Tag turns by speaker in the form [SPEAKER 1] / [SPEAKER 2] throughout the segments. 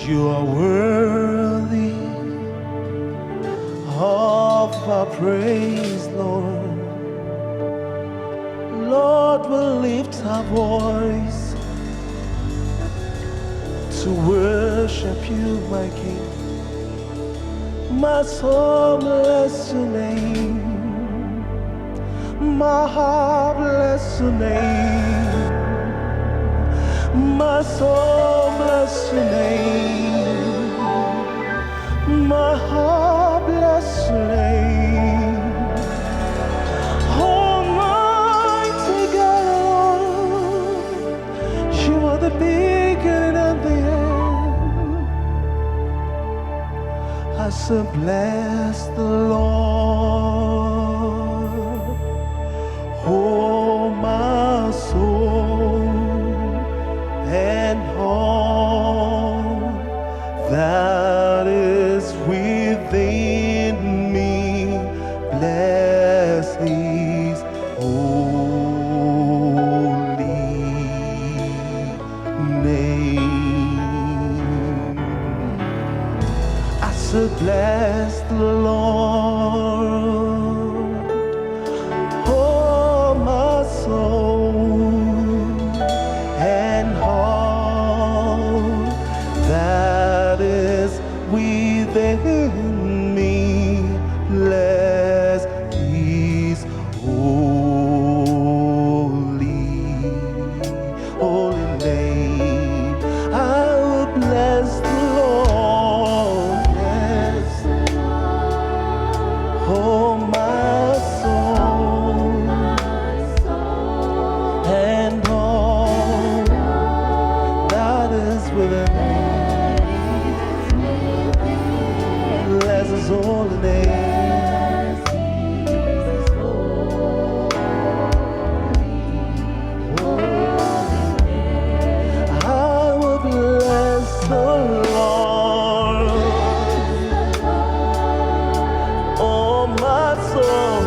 [SPEAKER 1] You are worthy of our praise, Lord. Lord, we'll lift our voice to worship you, my King. My soul bless your name. My heart bless your name. My soul bless your name. My heart bless your name. Almighty God, you are the beginning and the end. I said, bless the Lord, oh my soul, and all that is within me. Bless his holy name. I said, bless the Lord, oh my soul, and all that is within me. Bless his holy name. I will bless the Lord, yes, oh my soul, and all that is within me. Bless his holy name. I will bless the Lord, oh my soul,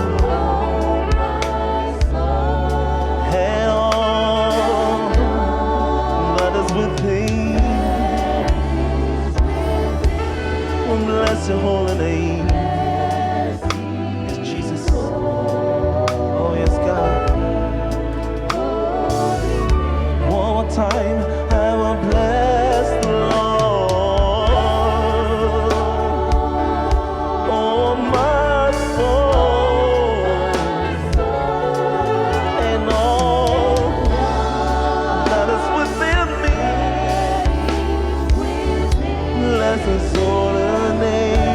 [SPEAKER 1] and all that is within. Bless your holy name. Yes, Jesus. Oh, yes, God. One more time. I will bless the Lord, oh my soul, and all that is within me. Bless his holy name.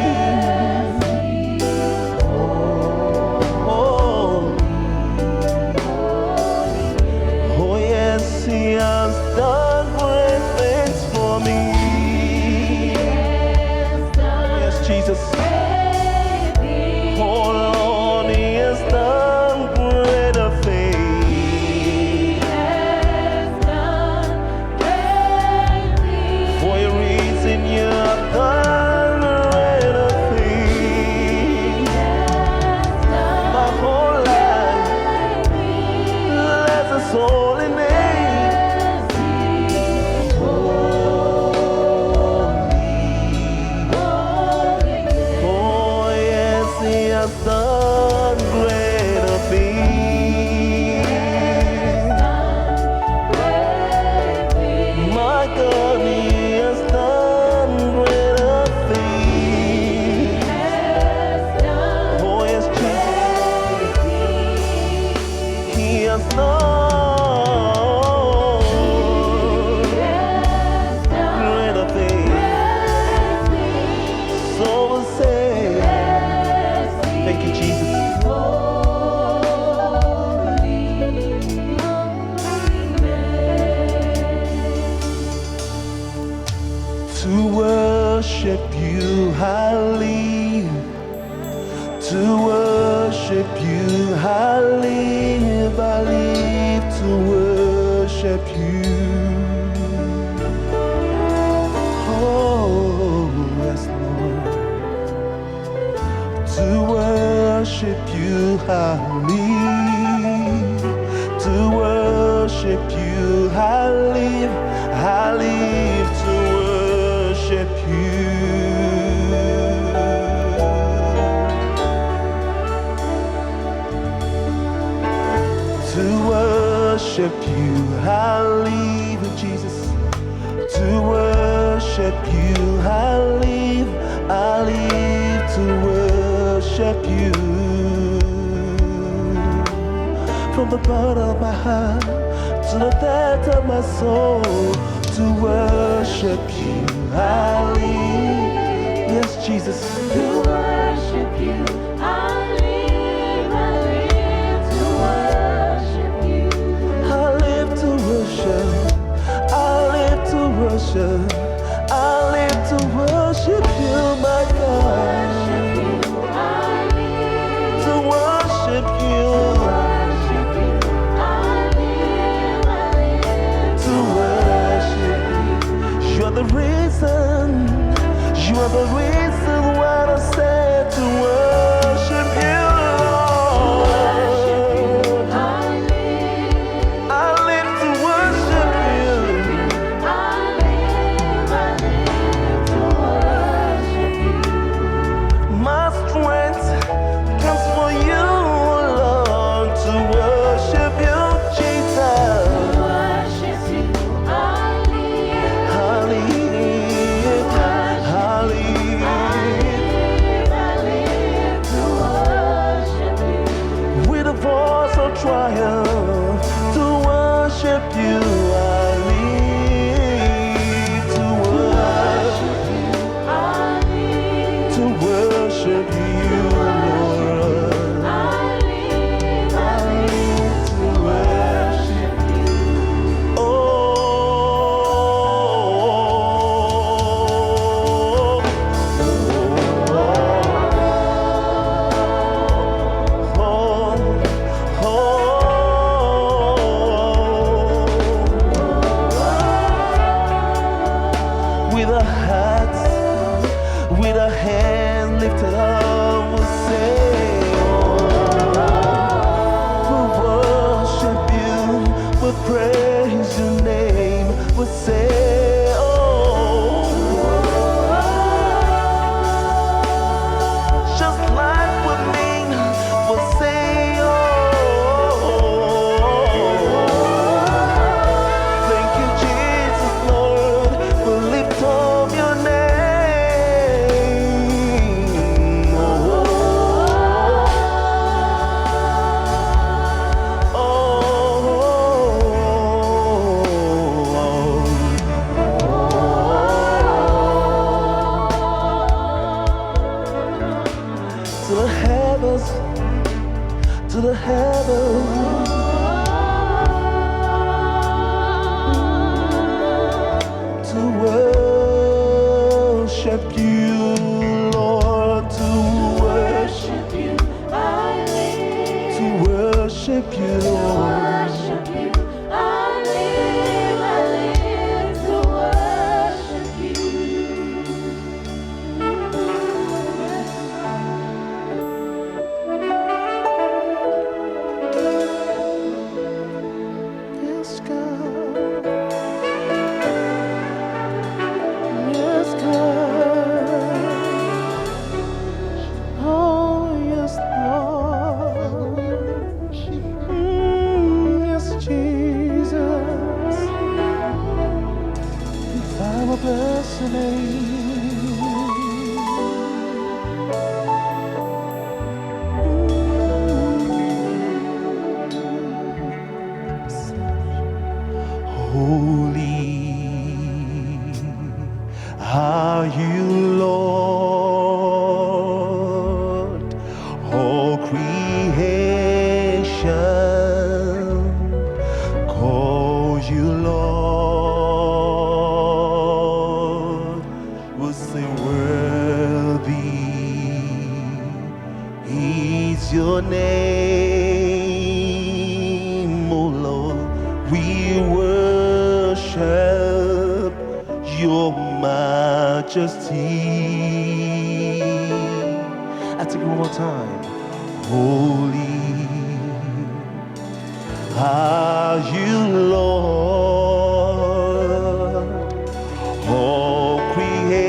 [SPEAKER 1] Oh yes, he has done great things for me. Yes, Jesus. Oh Lord, he has done greater things. For a reason you have done greater things. My whole life, bless his holy name. Oh yes, he has done greater things. My God, he has done greater things. Oh yes, Jesus, he has done greater things. So we'll say, thank you, Jesus. To worship you I live, to worship you I live to worship you. Oh yes, Lord, to worship you I live, to worship you I live to worship worship you. To worship you, I live, Jesus. To worship you, I live to worship you. From the bottom of my heart to the depth of my soul, to worship you, I live. Yes, Jesus.
[SPEAKER 2] To worship you, I live to worship you.
[SPEAKER 1] I live to worship, I live to worship, I live to worship you, my God. To worship you, to worship you. You're the reason, you are the reason why I said to worship you, Lord. I live to worship you. My strength comes from you, Lord, to worship you, Jesus. I live, I live with a voice of triumph to worship you. I live to worship you, Lord. I live to worship you. Oh, with our hearts, with our hands lifted up, we'll say, we'll worship you, we'll praise your name, we'll say, oh, just like with me, we'll say, oh, thank you, Jesus, Lord, we'll lift up your name. To the heavens, to the heavens, to worship you, Lord, to worship you, to worship you, Lord. Yes, God. Yes, God. Oh, yes, Lord. Yes, Jesus. If I will bless your name. Holy are you, Lord, all creation calls you Lord, will say worthy is your name, O Lord. We worship your majesty. I take it one more time. Holy are you, Lord, all creation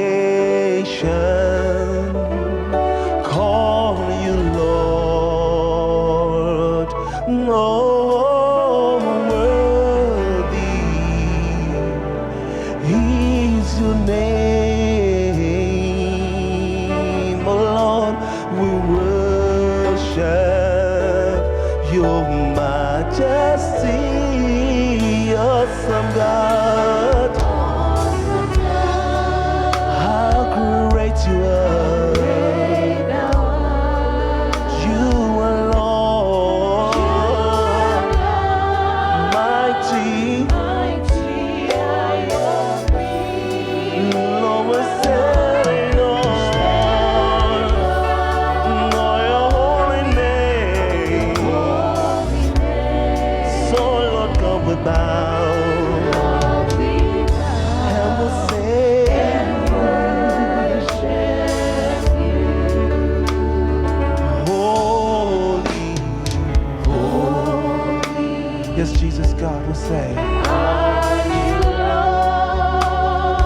[SPEAKER 1] Your majesty, awesome God, how great you are. You alone, mighty, Lord, we're standing on your holy name. So Lord God, we bow and we'll say, holy, yes, Jesus, God will say,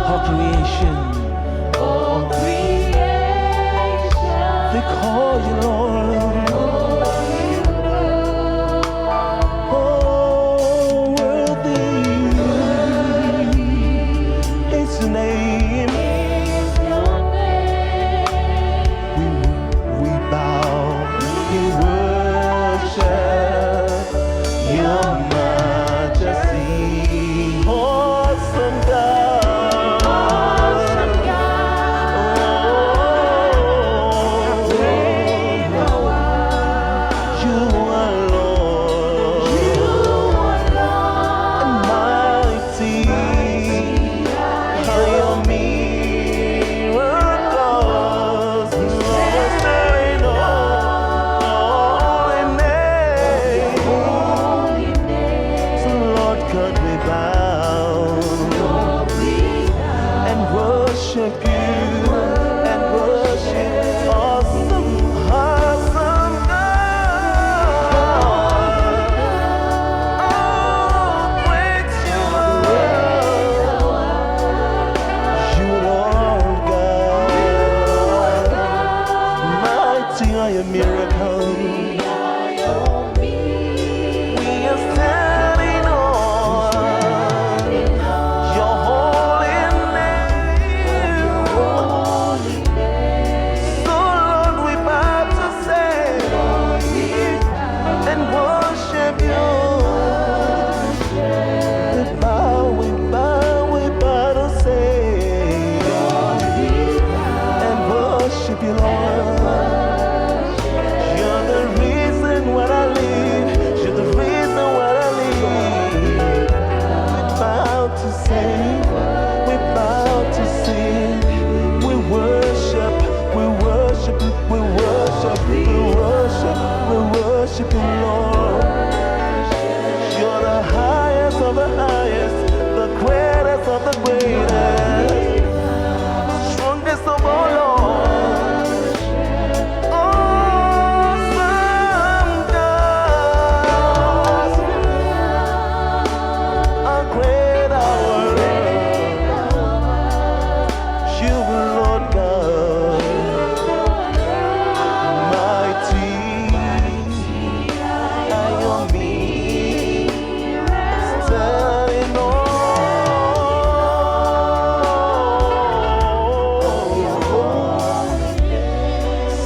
[SPEAKER 1] all creation, they call you Lord. Oh, worthy is your name. We bow in worship, your majesty, awesome God. You are Lord, mighty, are your miracles. Lord, we're standing on holy name. So Lord God, we bow and worship you and worship awesome, awesome God. Oh, great you are. You Lord God, mighty are your miracles. We are standing on your holy name. So Lord, we bow to say and worship you. We bow to say and worship you, Lord. You're the reason why I live. You're the reason why I live. We bow to sing. We bow to sing. We worship. We worship. We worship. We worship. We worship you, Lord. You're the highest of the highest, the greatest of the greatest, strongest of all, Lord. Awesome God, a great hour. You, Lord God, mighty are your miracles. Standing on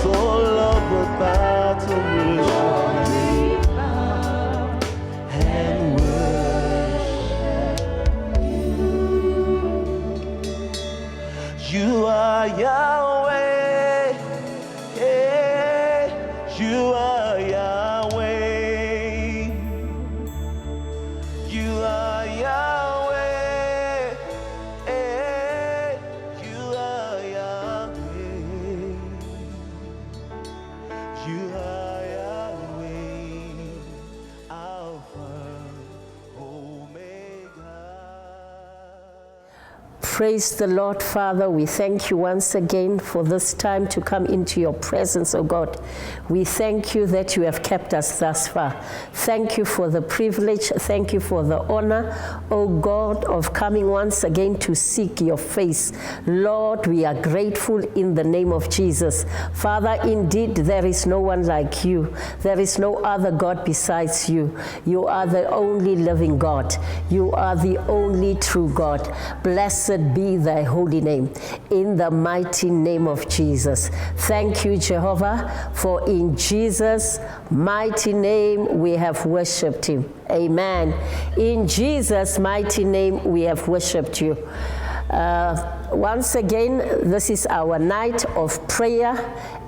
[SPEAKER 1] so love will bow to worship and worship. You are Yahweh, yeah. You are Yahweh. You are Yahweh, yeah. You are Yahweh. You are Yahweh, Alpha, Omega.
[SPEAKER 3] Praise the Lord, Father. We thank you once again for this time to come into your presence, oh God. We thank you that you have kept us thus far. Thank you for the privilege. Thank you for the honor, oh God, of coming once again to seek your face. Lord, we are grateful in the name of Jesus. Father, indeed, there is no one like you. There is no other God besides you. You are the only living God. You are the only true God. Blessed Blessed be thy holy name, in the mighty name of Jesus. Thank you, Jehovah, for in Jesus' mighty name we have worshipped him. Amen. In Jesus' mighty name we have worshipped you. Once again, this is our night of prayer,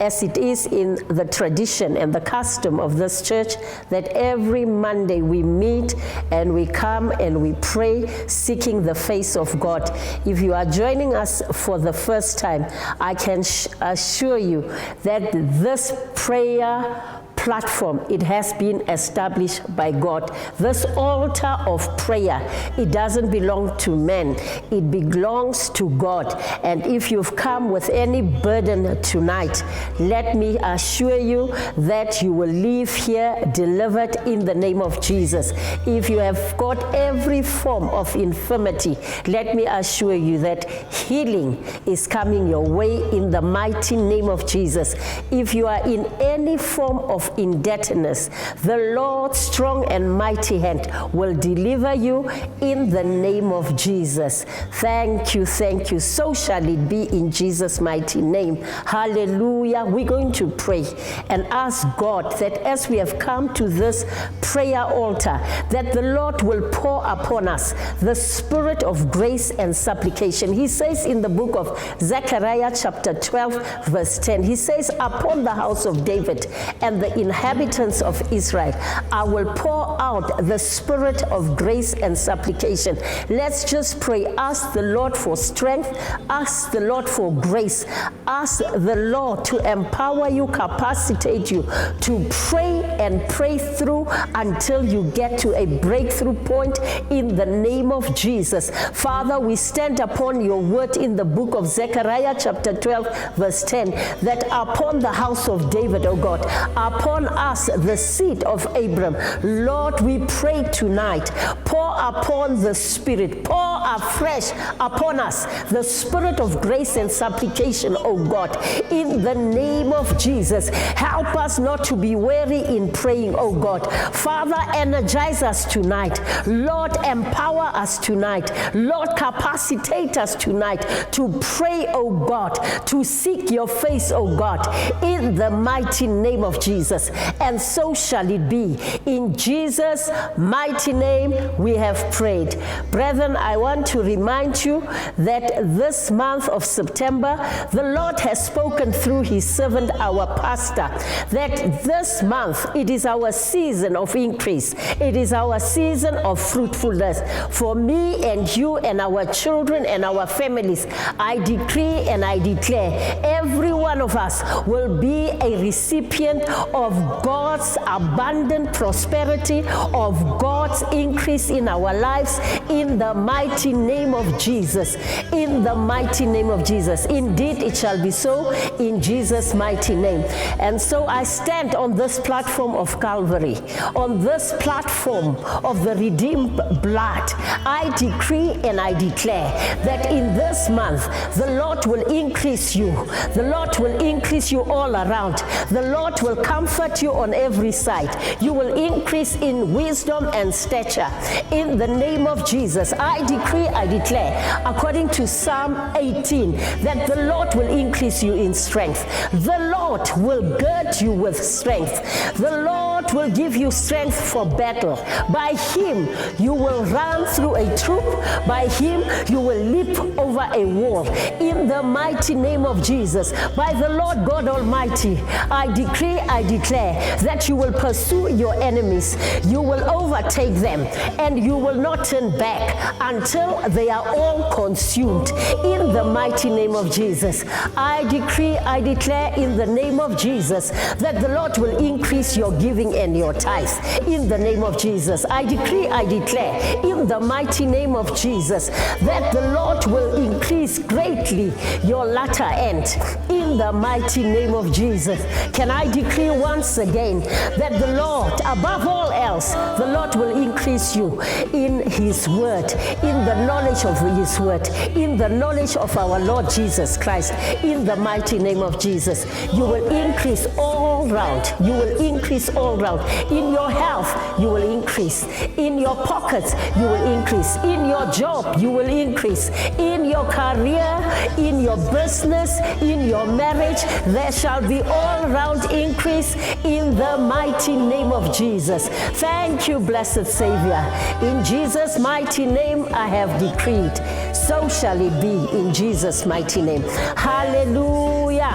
[SPEAKER 3] as it is in the tradition and the custom of this church, that every Monday we meet and we come and we pray, seeking the face of God. If you are joining us for the first time, I can assure you that this prayer platform, it has been established by God. This altar of prayer, it doesn't belong to men, it belongs to God. And if you've come with any burden tonight, let me assure you that you will leave here delivered in the name of Jesus. If you have got every form of infirmity, let me assure you that healing is coming your way in the mighty name of Jesus. If you are in any form of indebtedness, the Lord's strong and mighty hand will deliver you in the name of Jesus. Thank you, thank you. So shall it be in Jesus' mighty name. Hallelujah. We're going to pray and ask God that as we have come to this prayer altar, that the Lord will pour upon us the spirit of grace and supplication. He says in the book of Zechariah chapter 12 verse 10, he says, upon the house of David and the inhabitants of Israel, I will pour out the spirit of grace and supplication. Let's just pray. Ask the Lord for strength. Ask the Lord for grace. Ask the Lord to empower you, capacitate you to pray and pray through until you get to a breakthrough point in the name of Jesus. Father, we stand upon your word in the book of Zechariah chapter 12 verse 10, that upon the house of David, O God, upon us the seed of Abram, Lord, we pray tonight, pour upon the Spirit, pour afresh upon us the spirit of grace and supplication, O God, in the name of Jesus. Help us not to be weary in praying, O God. Father, energize us tonight. Lord, empower us tonight. Lord, capacitate us tonight to pray, O God, to seek your face, O God, in the mighty name of Jesus. And so shall it be. In Jesus' mighty name we have prayed. Brethren, I want to remind you that this month of September, the Lord has spoken through his servant, our pastor, that this month it is our season of increase. It is our season of fruitfulness. For me and you and our children and our families, I decree and I declare every one of us will be a recipient of God's abundant prosperity, of God's increase in our lives, in the mighty name of Jesus. In the mighty name of Jesus. Indeed, it shall be so in Jesus' mighty name. And so I stand on this platform of Calvary, on this platform of the redeemed blood. I decree and I declare that in this month, the Lord will increase you. The Lord will increase you all around. The Lord will comfort you on every side. You will increase in wisdom and stature. In the name of Jesus, I decree, I declare, according to Psalm 18, that the Lord will increase you in strength. The Lord will gird you with strength. The Lord will give you strength for battle. By him, you will run through a troop. By him, you will leap over a wall. In the mighty name of Jesus, by the Lord God Almighty, I decree, I declare that you will pursue your enemies. You will overtake them, and you will not turn back until they are all consumed. In the mighty name of Jesus, I decree, I declare in the name of Jesus that the Lord will increase your giving and your tithes. In the name of Jesus, I decree, I declare in the mighty name of Jesus that the Lord will increase greatly your latter end. In the mighty name of Jesus, can I decree once again that the Lord, above all else, the Lord will increase you in his word, in the knowledge of his word, in the knowledge of our Lord Jesus Christ. In the mighty name of Jesus, you will increase all all round. You will increase all round. In your health, you will increase. In your pockets, you will increase. In your job, you will increase. In your career, in your business, in your marriage, there shall be all round increase in the mighty name of Jesus. Thank you, blessed Savior. In Jesus' mighty name, I have decreed. So shall it be in Jesus' mighty name. Hallelujah.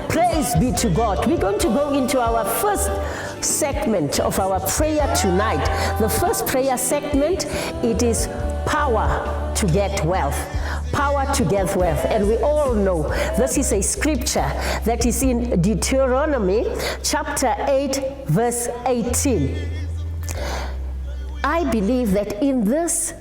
[SPEAKER 3] Praise be to God. We're going to go into our first segment of our prayer tonight. The first prayer segment, it is power to get wealth. Power to get wealth. And we all know this is a scripture that is in Deuteronomy chapter 8 verse 18. I believe that in this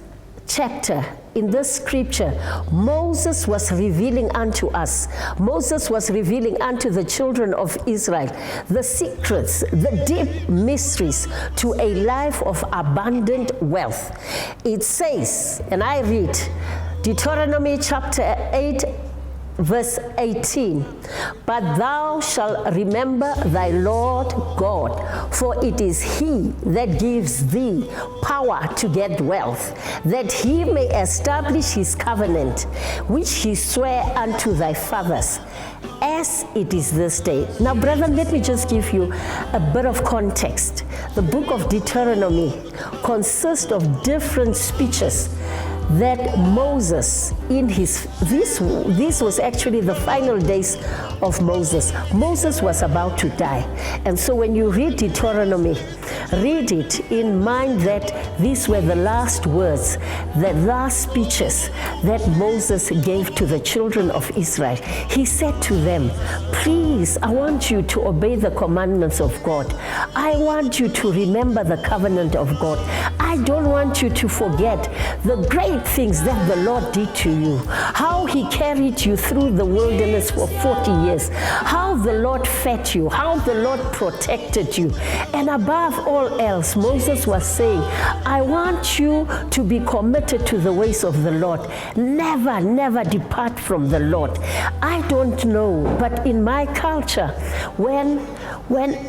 [SPEAKER 3] chapter, in this scripture, Moses was revealing unto us. Moses was revealing unto the children of Israel the secrets, the deep mysteries to a life of abundant wealth. It says, and I read, Deuteronomy chapter 8, verse 18, but thou shalt remember thy Lord God, for it is he that gives thee power to get wealth, that he may establish his covenant, which he sware unto thy fathers, as it is this day. Now, brethren, let me just give you a bit of context. The book of Deuteronomy consists of different speeches that Moses, in his, this was actually the final days of Moses. Moses was about to die. And so when you read Deuteronomy, read it in mind that these were the last words, the last speeches that Moses gave to the children of Israel. He said to them, please, I want you to obey the commandments of God. I want you to remember the covenant of God. I don't want you to forget the great things that the Lord did to you, how he carried you through the wilderness for 40 years, how the Lord fed you, how the Lord protected you. And above all else, Moses was saying, I want you to be committed to the ways of the Lord. Never, never depart from the Lord. I don't know, but in my culture, when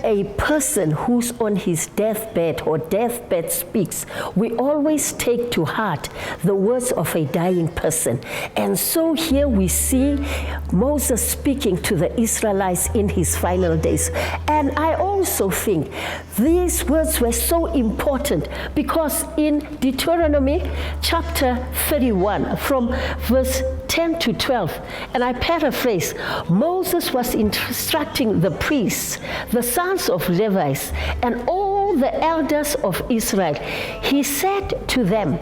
[SPEAKER 3] a person who's on his deathbed or deathbed speaks, we always take to heart the words of a dying person. And so here we see Moses speaking to the Israelites in his final days. And I also think these words were so important because in Deuteronomy chapter 31, from verse 10 to 12, and I paraphrase, Moses was instructing the priests, the sons of Levites, and all the elders of Israel. He said to them,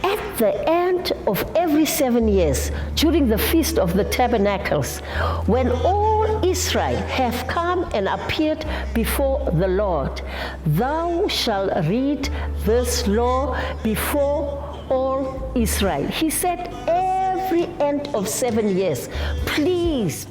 [SPEAKER 3] at the end of every 7 years, during the Feast of the Tabernacles, when all Israel have come and appeared before the Lord, thou shalt read this law before all Israel. He said, every end of 7 years, please,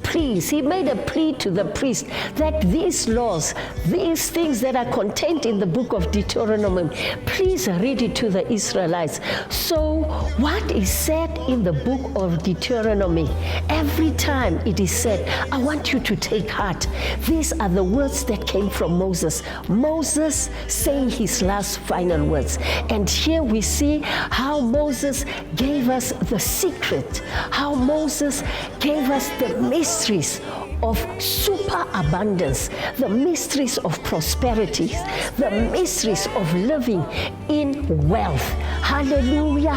[SPEAKER 3] he made a plea to the priest that these laws, these things that are contained in the book of Deuteronomy, please read it to the Israelites. So what is said in the book of Deuteronomy, every time it is said, I want you to take heart. These are the words that came from Moses. Moses saying his last final words. And here we see how Moses gave us the secret, how Moses gave us the mysteries of superabundance, the mysteries of prosperity, the mysteries of living in wealth. Hallelujah,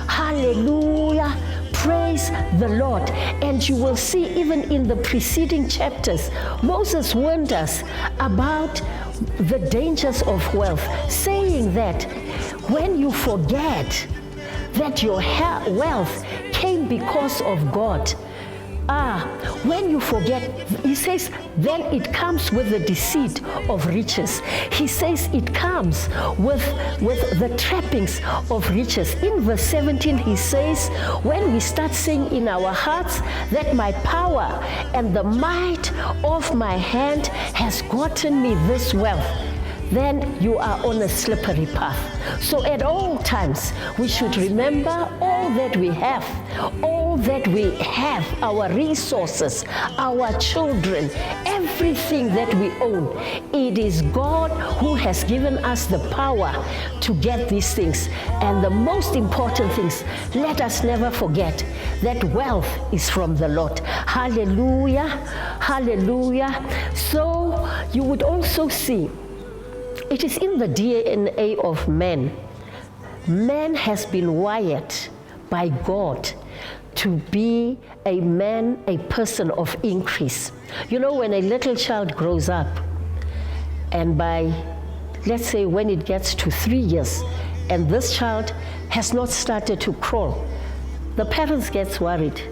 [SPEAKER 3] hallelujah. Praise the Lord. And you will see even in the preceding chapters, Moses warned us about the dangers of wealth, saying that when you forget that your wealth came because of God, when you forget, he says, then it comes with the deceit of riches. He says it comes with the trappings of riches. In verse 17, he says, when we start saying in our hearts that my power and the might of my hand has gotten me this wealth, then you are on a slippery path. So at all times, we should remember all that we have, our resources, our children, everything that we own. It is God who has given us the power to get these things. And the most important things, let us never forget that wealth is from the Lord. Hallelujah, hallelujah. So you would also see, it is in the DNA of man. Man has been wired by God to be a man, a person of increase. You know, when a little child grows up, and by, let's say, when it gets to 3 years, and this child has not started to crawl, the parents get worried.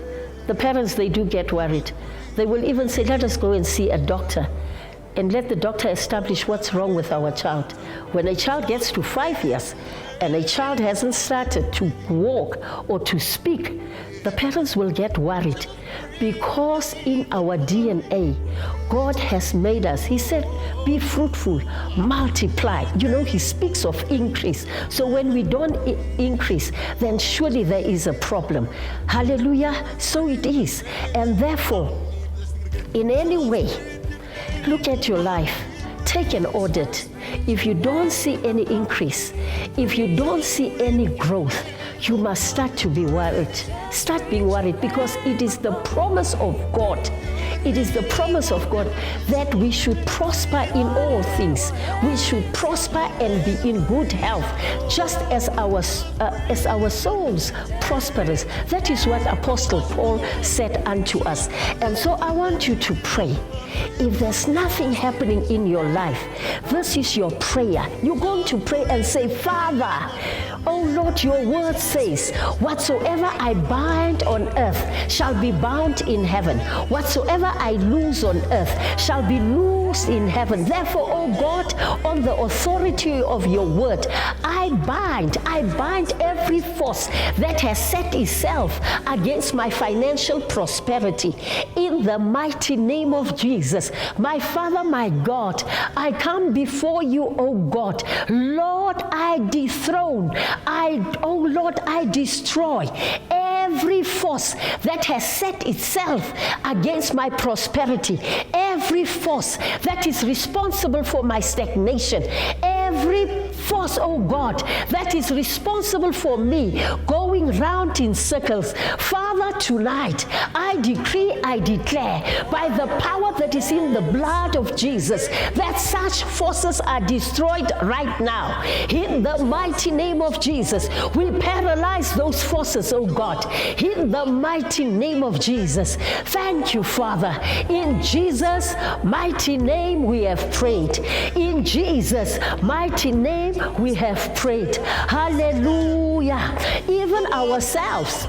[SPEAKER 3] The parents, they do get worried. They will even say, let us go and see a doctor, and let the doctor establish what's wrong with our child. When a child gets to 5 years, and a child hasn't started to walk or to speak, the parents will get worried, because in our DNA, God has made us. He said, be fruitful, multiply. You know, he speaks of increase. So when we don't increase, then surely there is a problem. Hallelujah. So it is. And therefore, in any way, look at your life. Take an audit. If you don't see any increase, if you don't see any growth, you must start to be worried. Start being worried, because it is the promise of God. It is the promise of God that we should prosper in all things. We should prosper and be in good health, just as our souls prosperous. That is what Apostle Paul said unto us. And so I want you to pray. If there's nothing happening in your life, this is your prayer. You're going to pray and say, Father, oh Lord, your word says, whatsoever I bind on earth shall be bound in heaven. Whatsoever I loose on earth shall be loosed in heaven. Therefore, oh God, on the authority of your word, I bind every force that has set itself against my financial prosperity. In the mighty name of Jesus, my Father, my God, I come before you, oh God. Lord, I dethrone, I destroy every force that has set itself against my prosperity, every force that is responsible for my stagnation, every force, oh God, that is responsible for me going round in circles. Father, tonight, I decree, I declare, by the power that is in the blood of Jesus, that such forces are destroyed right now. In the mighty name of Jesus, we paralyze those forces, oh God. In the mighty name of Jesus. Thank you, Father. In Jesus' mighty name we have prayed. In Jesus' mighty name we have prayed. Hallelujah. Even ourselves,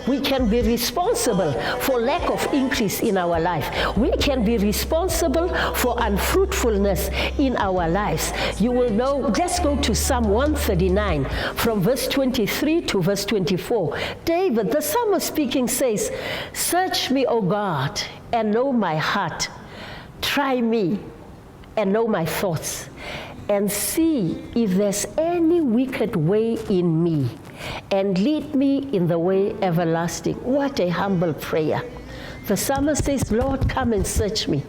[SPEAKER 3] we can be responsible for lack of increase in our life. We can be responsible for unfruitfulness in our lives. You will know, let's go to Psalm 139 from verse 23 to verse 24. David, the psalmist speaking, says, search me, O God, and know my heart. Try me and know my thoughts, and see if there's any wicked way in me, and lead me in the way everlasting. What a humble prayer. The psalmist says, Lord, come and search me.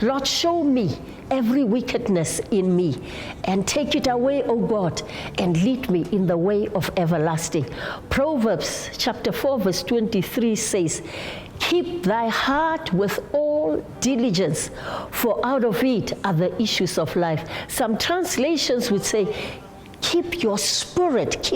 [SPEAKER 3] Lord, show me every wickedness in me, and take it away, O God, and lead me in the way of everlasting. Proverbs chapter 4 verse 23 says, keep thy heart with all diligence, for out of it are the issues of life. Some translations would say, keep your spirit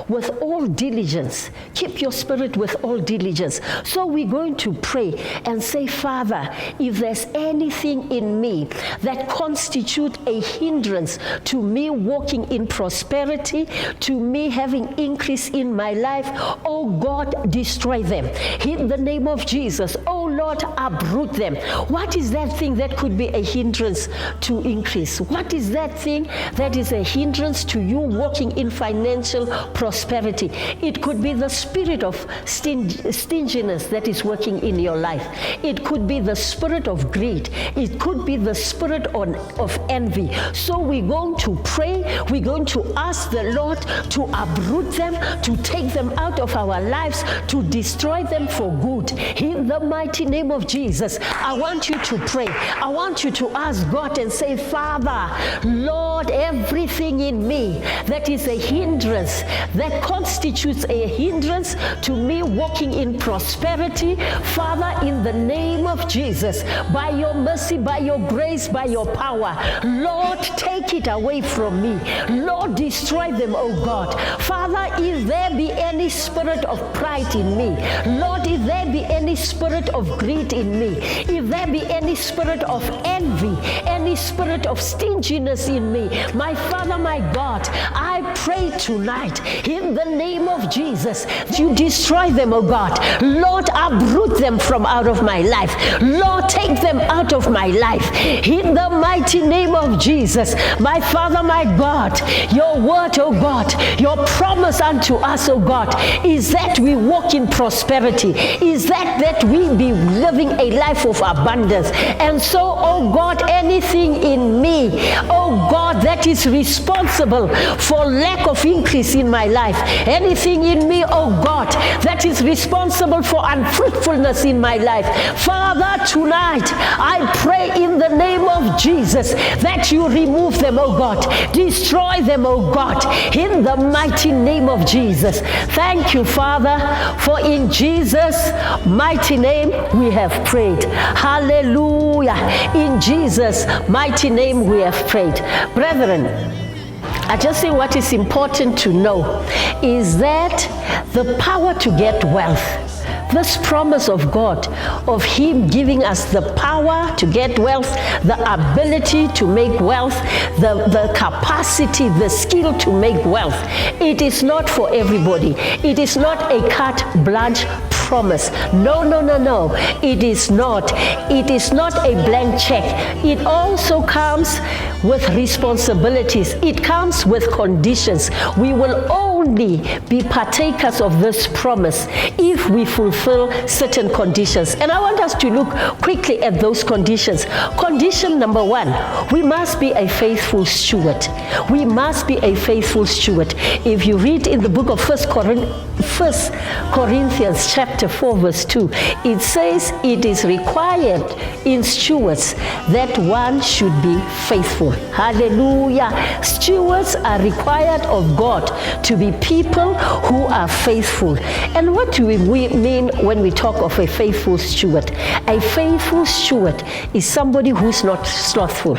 [SPEAKER 3] with all diligence. Keep your spirit with all diligence. So we're going to pray and say, Father, if there's anything in me that constitutes a hindrance to me walking in prosperity, to me having increase in my life, oh God, destroy them. In the name of Jesus, oh Lord, uproot them. What is that thing that could be a hindrance to increase? What is that thing that is a hindrance to you walking in financial prosperity? It could be the spirit of stinginess that is working in your life. It could be the spirit of greed. It could be the spirit of envy. So we're going to pray. We're going to ask the Lord to uproot them, to take them out of our lives, to destroy them for good. In the mighty name of Jesus, I want you to pray. I want you to ask God and say, Father, Lord, everything in me that is a hindrance, that constitutes a hindrance to me walking in prosperity, Father, in the name of Jesus, by your mercy, by your grace, by your power, Lord, take it away from me. Lord, destroy them, oh God. Father, if there be any spirit of pride in me, Lord, if there be any spirit of greed in me, if there be any spirit of envy, any spirit of stinginess in me, my Father, my God, I pray tonight in the name of Jesus, you destroy them, oh God. Lord, uproot them from out of my life. Lord, take them out of my life in the mighty name of Jesus. My Father, my God, your word, oh God, your promise unto us, oh God, is that we walk in prosperity, is that we be living a life of abundance. And so, oh God, anything in me, oh God, that is responsible for lack of increase in my life, anything in me, oh God, that is responsible for unfruitfulness in my life, Father, tonight I pray in the name of Jesus that you remove them, oh God, destroy them, oh God, in the mighty name of Jesus. Thank you, Father, for in Jesus' mighty name we have prayed. Hallelujah. In Jesus' mighty name we have prayed. Brethren, I just think what is important to know is that the power to get wealth, this promise of God, of Him giving us the power to get wealth, the ability to make wealth, the capacity, the skill to make wealth, it is not for everybody. It is not a carte blanche promise. No, no, no, no. It is not. It is not a blank check. It also comes with responsibilities. It comes with conditions. We will only be partakers of this promise if we fulfill certain conditions. And I want us to look quickly at those conditions. Condition number one, we must be a faithful steward. We must be a faithful steward. If you read in the book of 1 Corinthians chapter 4 verse 2, it says it is required in stewards that one should be faithful. Hallelujah. Stewards are required of God to be people who are faithful. And what do we mean when we talk of a faithful steward? A faithful steward is somebody who's not slothful.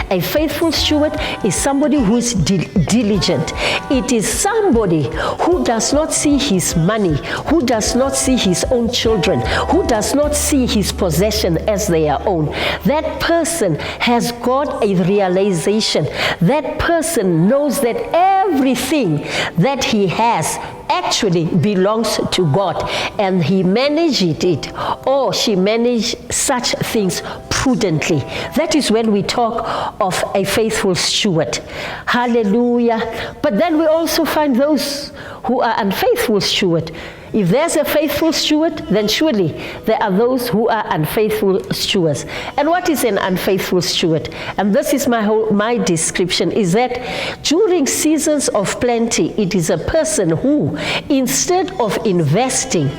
[SPEAKER 3] A faithful steward is somebody who's diligent. It is somebody who does not see his money, who does not see his own children, who does not see his possession as their own. That person has got a realization. That person knows that everything that he has actually belongs to God, and he managed it, or she managed such things prudently. That is when we talk of a faithful steward. Hallelujah. But then we also find those who are unfaithful steward. If there's a faithful steward, then surely there are those who are unfaithful stewards. And what is an unfaithful steward? And this is my description, is that during seasons of plenty, it is a person who, instead of investing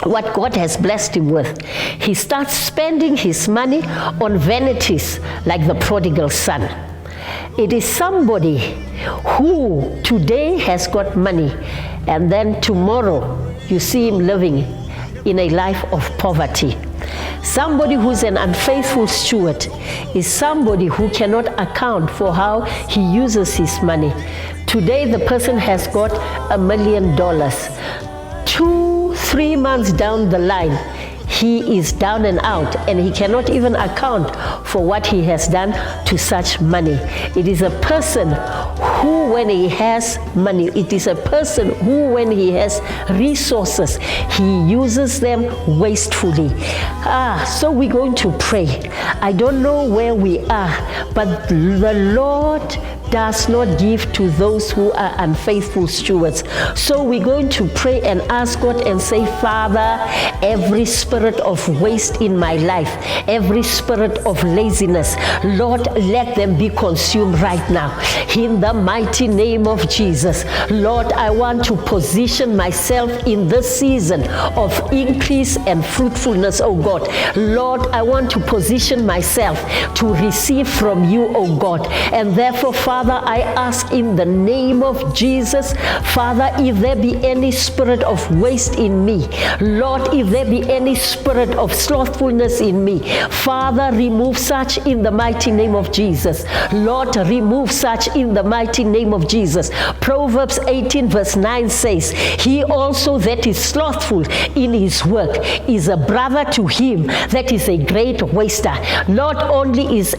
[SPEAKER 3] what God has blessed him with, he starts spending his money on vanities like the prodigal son. It is somebody who today has got money, and then tomorrow you see him living in a life of poverty. Somebody who's an unfaithful steward is somebody who cannot account for how he uses his money. Today the person has got $1 million. 2-3 months down the line, he is down and out, and he cannot even account for what he has done to such money. It is a person who, when he has money, it is a person who, when he has resources, he uses them wastefully. So we're going to pray. I don't know where we are, but the Lord does not give to those who are unfaithful stewards. So we're going to pray and ask God and say, Father, every spirit of waste in my life, every spirit of laziness, Lord, let them be consumed right now. In the mighty name of Jesus, Lord, I want to position myself in this season of increase and fruitfulness, oh God. Lord, I want to position myself to receive from you, oh God. And therefore, Father, I ask in the name of Jesus, Father, if there be any spirit of waste in me, Lord, if there be any spirit of slothfulness in me, Father, remove such in the mighty name of Jesus. Lord, remove such in the mighty name of Jesus. Proverbs 18 verse 9 says, he also that is slothful in his work is a brother to him that is a great waster. Not only is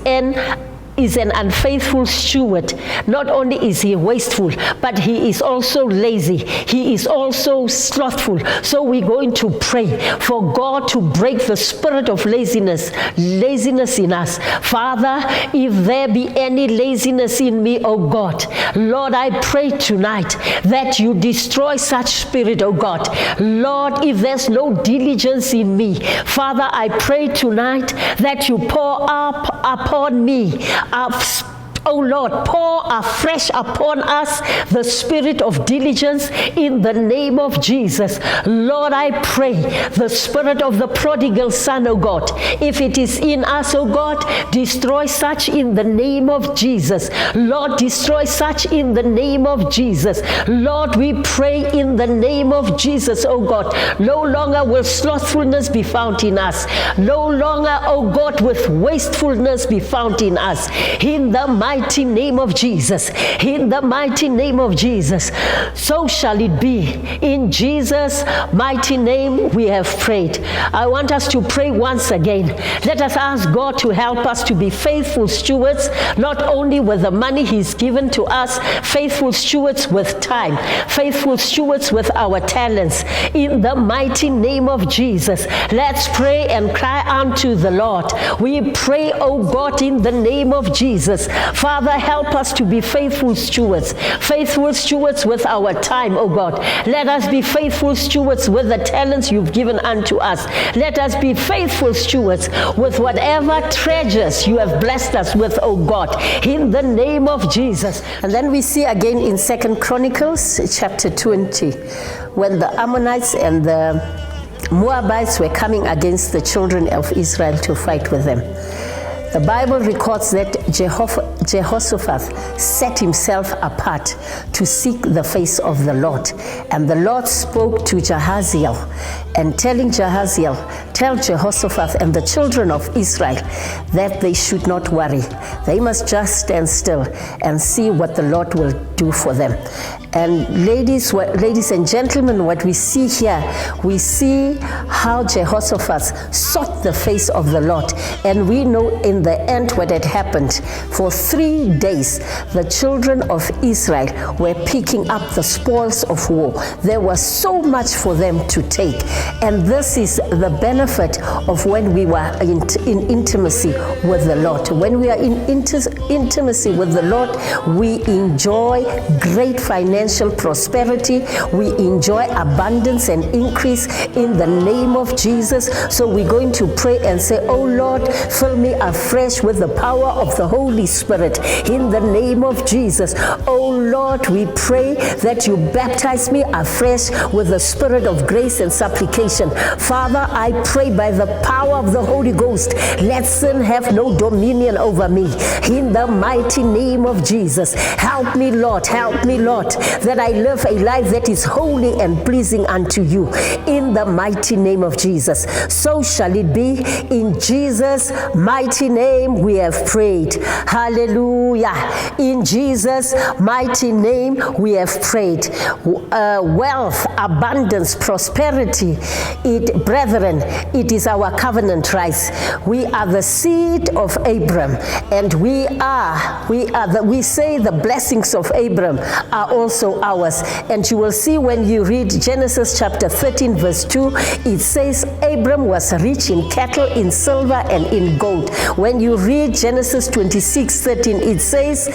[SPEAKER 3] an unfaithful steward, not only is he wasteful, but he is also lazy. He is also slothful. So we're going to pray for God to break the spirit of laziness in us. Father, if there be any laziness in me, oh God, Lord, I pray tonight that you destroy such spirit, oh God. Lord, if there's no diligence in me, Father, I pray tonight that you pour up upon me, oh Lord, pour afresh upon us the spirit of diligence in the name of Jesus. Lord, I pray the spirit of the prodigal son, oh God, if it is in us, oh God, destroy such in the name of Jesus. Lord, destroy such in the name of Jesus. Lord, we pray in the name of Jesus, oh God. No longer will slothfulness be found in us. No longer, oh God, with wastefulness be found in us. In the mighty name of Jesus. In the mighty name of Jesus. So shall it be. In Jesus' mighty name we have prayed. I want us to pray once again. Let us ask God to help us to be faithful stewards, not only with the money he's given to us, faithful stewards with time, faithful stewards with our talents. In the mighty name of Jesus, let's pray and cry unto the Lord. We pray, oh God, in the name of Jesus. Father, help us to be faithful stewards with our time, oh God. Let us be faithful stewards with the talents you've given unto us. Let us be faithful stewards with whatever treasures you have blessed us with, oh God, in the name of Jesus. And then we see again in 2 Chronicles chapter 20, when the Ammonites and the Moabites were coming against the children of Israel to fight with them. The Bible records that Jehoshaphat set himself apart to seek the face of the Lord. And the Lord spoke to Jahaziel, and telling Jahaziel, tell Jehoshaphat and the children of Israel that they should not worry. They must just stand still and see what the Lord will do for them. And ladies and gentlemen, what we see here, we see how Jehoshaphat sought the face of the Lord. And we know in the end what had happened. For 3 days, the children of Israel were picking up the spoils of war. There was so much for them to take. And this is the benefit of when we were in intimacy with the Lord. When we are in intimacy with the Lord, we enjoy great financial prosperity. We enjoy abundance and increase in the name of Jesus. So we're going to pray and say, oh Lord, fill me afresh with the power of the Holy Spirit in the name of Jesus. Oh Lord, we pray that you baptize me afresh with the spirit of grace and supplication. Father, I pray by the power of the Holy Ghost, let sin have no dominion over me in the mighty name of Jesus. Help me, Lord, that I live a life that is holy and pleasing unto you in the mighty name of Jesus. So shall it be. In Jesus' mighty name we have prayed. Hallelujah. In Jesus' mighty name we have prayed. Wealth, abundance, prosperity Brethren, it is our covenant rights. We are the seed of Abram, and we say the blessings of Abram are also ours. And you will see when you read Genesis chapter 13 verse 2, it says Abram was rich in cattle, in silver, and in gold. When you read Genesis 26:13, it says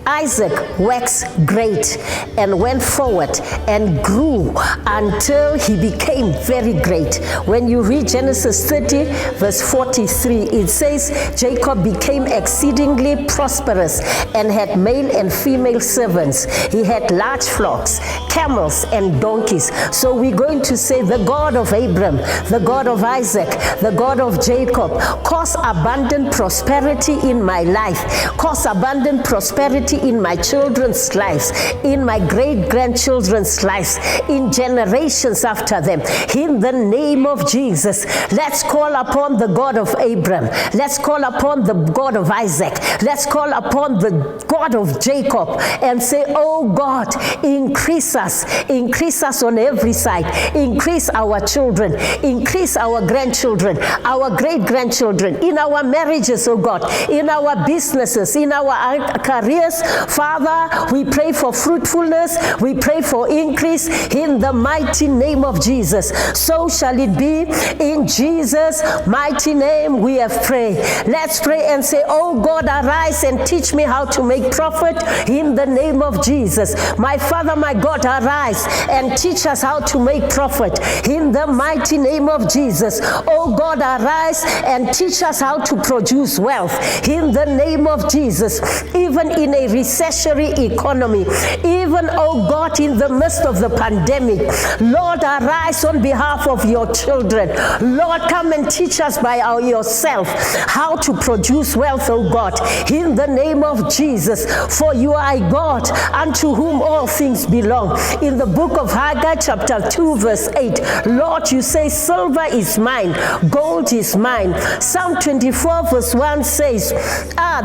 [SPEAKER 3] Isaac waxed great and went forward and grew until he became very great. When you read Genesis 30 verse 43, it says Jacob became exceedingly prosperous and had male and female servants. He had large flocks, camels, and donkeys. So we're going to say the God of Abram, the God of Isaac, the God of Jacob, cause abundant prosperity in my life, cause abundant prosperity in my children's lives, in my great-grandchildren's lives, in generations after them. In the name of Jesus, let's call upon the God of Abram. Let's call upon the God of Isaac. Let's call upon the God of Jacob and say, oh God, increase us on every side. Increase our children, increase our grandchildren, our great-grandchildren, in our marriages, oh God, in our businesses, in our careers. Father, we pray for fruitfulness, we pray for increase in the mighty name of Jesus. So shall it be in Jesus' mighty name we have prayed. Let's pray and say, oh God, arise and teach me how to make profit in the name of Jesus. My Father, my God, arise and teach us how to make profit in the mighty name of Jesus. Oh God, arise and teach us how to produce wealth in the name of Jesus. Even in a recessionary economy, even, oh God, in the midst of the pandemic, Lord, arise on behalf of your children. Lord, come and teach us by yourself how to produce wealth, oh God, in the name of Jesus. For you are a God unto whom all things belong. In the book of Haggai chapter 2 verse 8, Lord, you say silver is mine, gold is mine. Psalm 24 verse 1 says,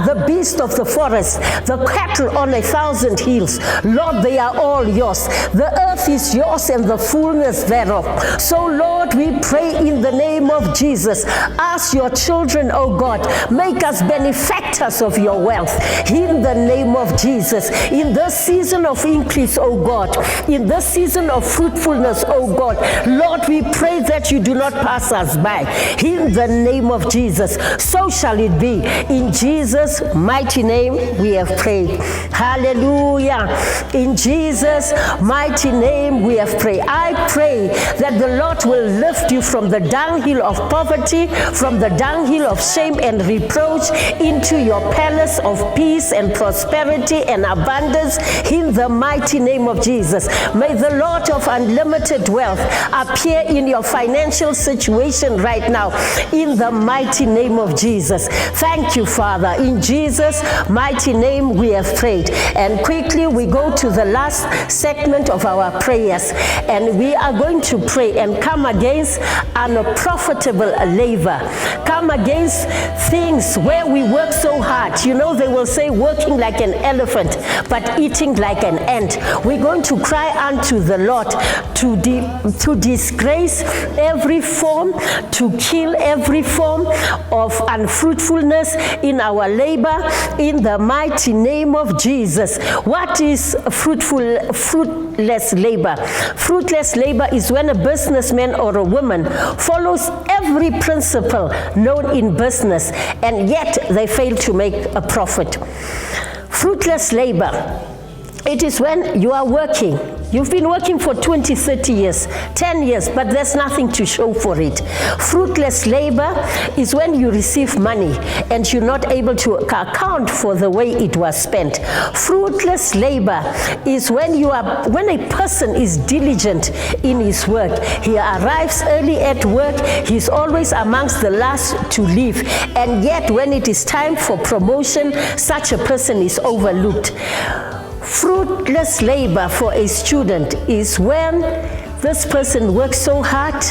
[SPEAKER 3] the beast of the forest, the cattle on 1,000 hills, Lord, they are all yours. The earth is yours and the fullness thereof. So Lord, we pray in the name of Jesus, as your children, oh God, make us benefactors of your wealth in the name of Jesus. In this season of increase, oh God, in this season of fruitfulness, oh God, Lord, we pray that you do not pass us by in the name of Jesus. So shall it be. In Jesus' mighty name we have prayed. Hallelujah. In Jesus' mighty name we have prayed. I pray that the Lord will lift you from the dunghill of poverty, from the dunghill of shame and reproach, into your palace of peace and prosperity and abundance in the mighty name of Jesus. May the Lord of unlimited wealth appear in your financial situation right now in the mighty name of Jesus. Thank you, Father. In Jesus' mighty name we have prayed. And quickly we go to the last segment of our prayers, and we are going to pray and come against unprofitable labor. Come against things where we work so hard. You know, they will say working like an elephant but eating like an ant. We're going to cry unto the Lord to disgrace every form, to kill every form of unfruitfulness in our labor in the mighty name of Jesus. What is fruitless labor? Fruitless labor is when a businessman or a woman follows every principle known in business and yet they fail to make a profit. Fruitless labor, it is when you are working. You've been working for 20, 30 years, 10 years, but there's nothing to show for it. Fruitless labor is when you receive money and you're not able to account for the way it was spent. Fruitless labor is when a person is diligent in his work. He arrives early at work, he's always amongst the last to leave, and yet when it is time for promotion, such a person is overlooked. Fruitless labor for a student is when this person works so hard,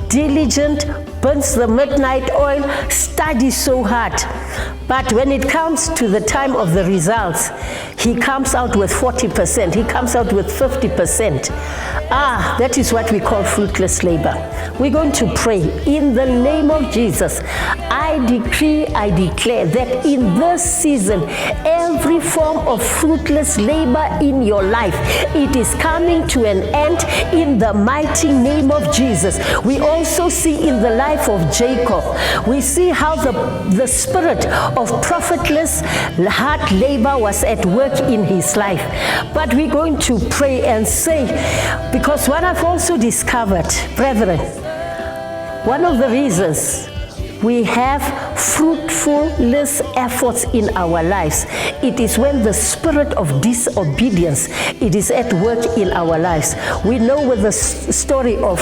[SPEAKER 3] diligent, burns the midnight oil, studies so hard, But when it comes to the time of the results, he comes out with 40%, he comes out with 50%. That is what we call fruitless labor. We're going to pray in the name of Jesus. I decree, I declare that in this season, every form of fruitless labor in your life, it is coming to an end in the mighty name of Jesus. We also see in the life of Jacob, we see how the spirit of profitless hard labor was at work in his life. But we're going to pray and say, because what I've also discovered, brethren, one of the reasons we have fruitfulness efforts in our lives, it is when the spirit of disobedience, it is at work in our lives. We know with the story of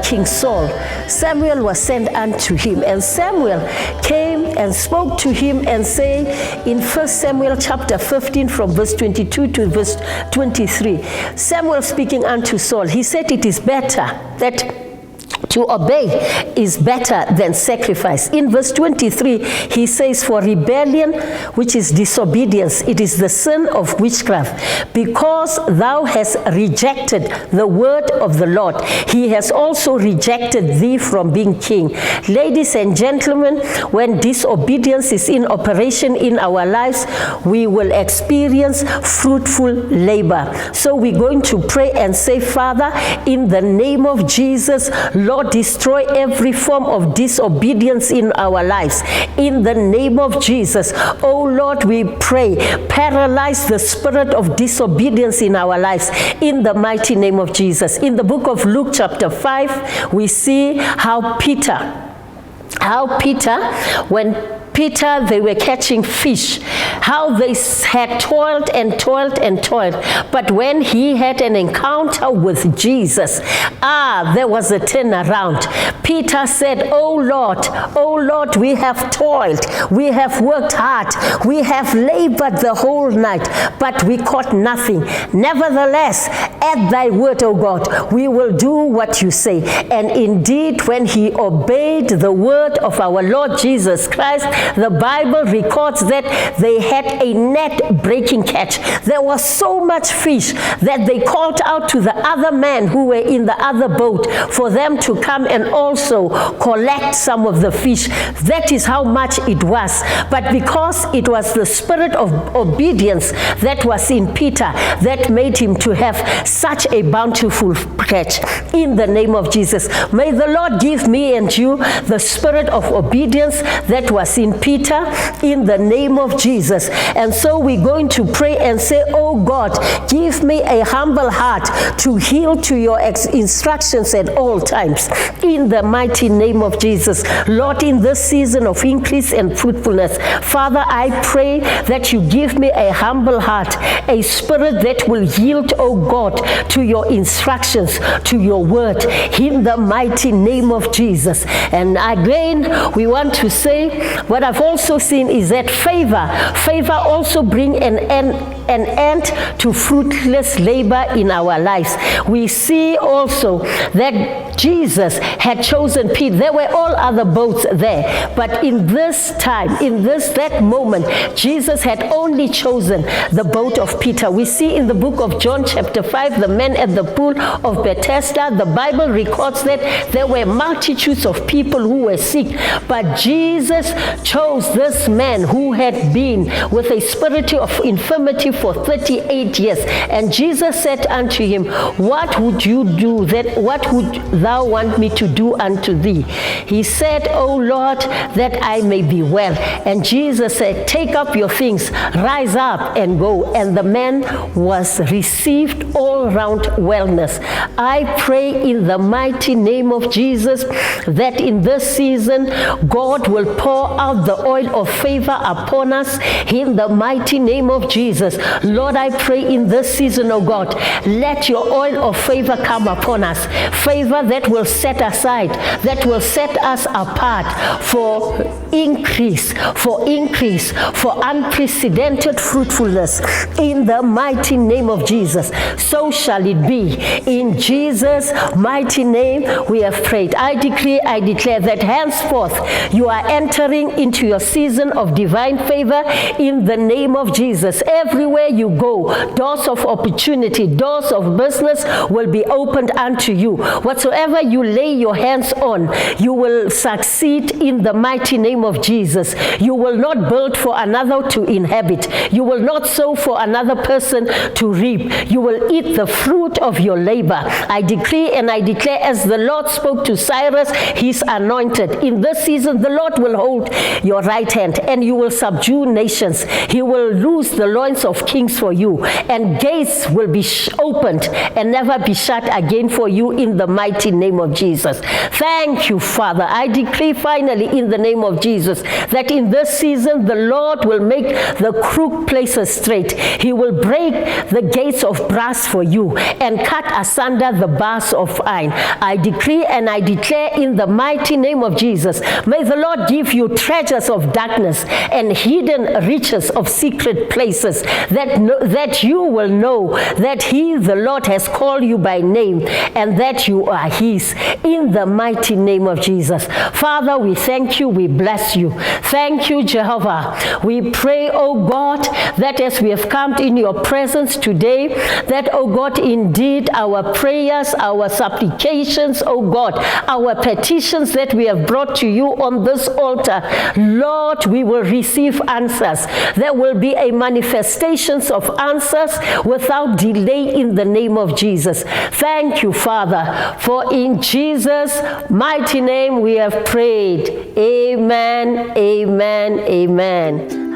[SPEAKER 3] King Saul, Samuel was sent unto him, and Samuel came and spoke to him and say in 1 Samuel chapter 15 from verse 22 to verse 23, Samuel speaking unto Saul, he said it is better that to obey is better than sacrifice. In verse 23, he says, for rebellion, which is disobedience, it is the sin of witchcraft. Because thou hast rejected the word of the Lord, he has also rejected thee from being king. Ladies and gentlemen, when disobedience is in operation in our lives, we will experience fruitful labor. So we're going to pray and say, Father, in the name of Jesus, Lord, destroy every form of disobedience in our lives. In the name of Jesus, oh Lord, we pray, paralyze the spirit of disobedience in our lives. In the mighty name of Jesus. In the book of Luke chapter 5, we see how Peter, when Peter, they were catching fish, how they had toiled and toiled and toiled. But when he had an encounter with Jesus, there was a turnaround. Peter said, oh Lord, we have toiled, we have worked hard, we have labored the whole night, but we caught nothing. Nevertheless, at thy word, O God, we will do what you say. And indeed, when he obeyed the word of our Lord Jesus Christ, the Bible records that they had a net-breaking catch. There was so much fish that they called out to the other men who were in the other boat for them to come and also collect some of the fish. That is how much it was. But because it was the spirit of obedience that was in Peter that made him to have such a bountiful catch. In the name of Jesus, may the Lord give me and you the spirit of obedience that was in Peter, in the name of Jesus. And so we're going to pray and say, oh God, give me a humble heart to heal to your instructions at all times. In the mighty name of Jesus. Lord, in this season of increase and fruitfulness, Father, I pray that you give me a humble heart, a spirit that will yield, oh God, to your instructions, to your word, in the mighty name of Jesus. And again, we want to say, what I've also seen is that favor also bring an end to fruitless labor in our lives. We see also that Jesus had chosen Peter. There were all other boats there, but in this time, that moment, Jesus had only chosen the boat of Peter. We see in the book of John chapter 5, the men at the pool of Bethesda, the Bible records that there were multitudes of people who were sick, but Jesus chose this man who had been with a spirit of infirmity for 38 years. And Jesus said unto him, what would you do? What would thou want me to do unto thee? He said, O Lord, that I may be well. And Jesus said, take up your things, rise up and go. And the man was received all round wellness. I pray in the mighty name of Jesus that in this season, God will pour out the oil of favor upon us in the mighty name of Jesus. Lord, I pray in this season, oh God, let your oil of favor come upon us. Favor that will set aside, that will set us apart for increase, for unprecedented fruitfulness in the mighty name of Jesus. So shall it be. In Jesus' mighty name we have prayed. I decree, I declare that henceforth you are entering into your season of divine favor in the name of Jesus. Everywhere you go, doors of opportunity, doors of business will be opened unto you. Whatsoever you lay your hands on, you will succeed in the mighty name of Jesus. You will not build for another to inhabit. You will not sow for another person to reap. You will eat the fruit of your labor. I decree and I declare, as the Lord spoke to Cyrus, his anointed, in this season the Lord will hold your right hand and you will subdue nations. He will loose the loins of kings for you, and gates will be opened and never be shut again for you in the mighty name of Jesus. Thank you, Father. I decree finally in the name of Jesus that in this season the Lord will make the crooked places straight. He will break the gates of brass for you and cut asunder the bars of iron. I decree and I declare in the mighty name of Jesus, may the Lord give you treasures of darkness and hidden riches of secret places, that you will know that He, the Lord, has called you by name and that you are His, in the mighty name of Jesus. Father, we thank you, we bless you. Thank you, Jehovah. We pray, oh God, that as we have come in your presence today, that, oh God, indeed our prayers, our supplications, oh God, our petitions that we have brought to you on this altar, Lord, we will receive answers. There will be a manifestations of answers without delay in the name of Jesus. Thank you, Father, for in Jesus' mighty name we have prayed. Amen, amen, amen.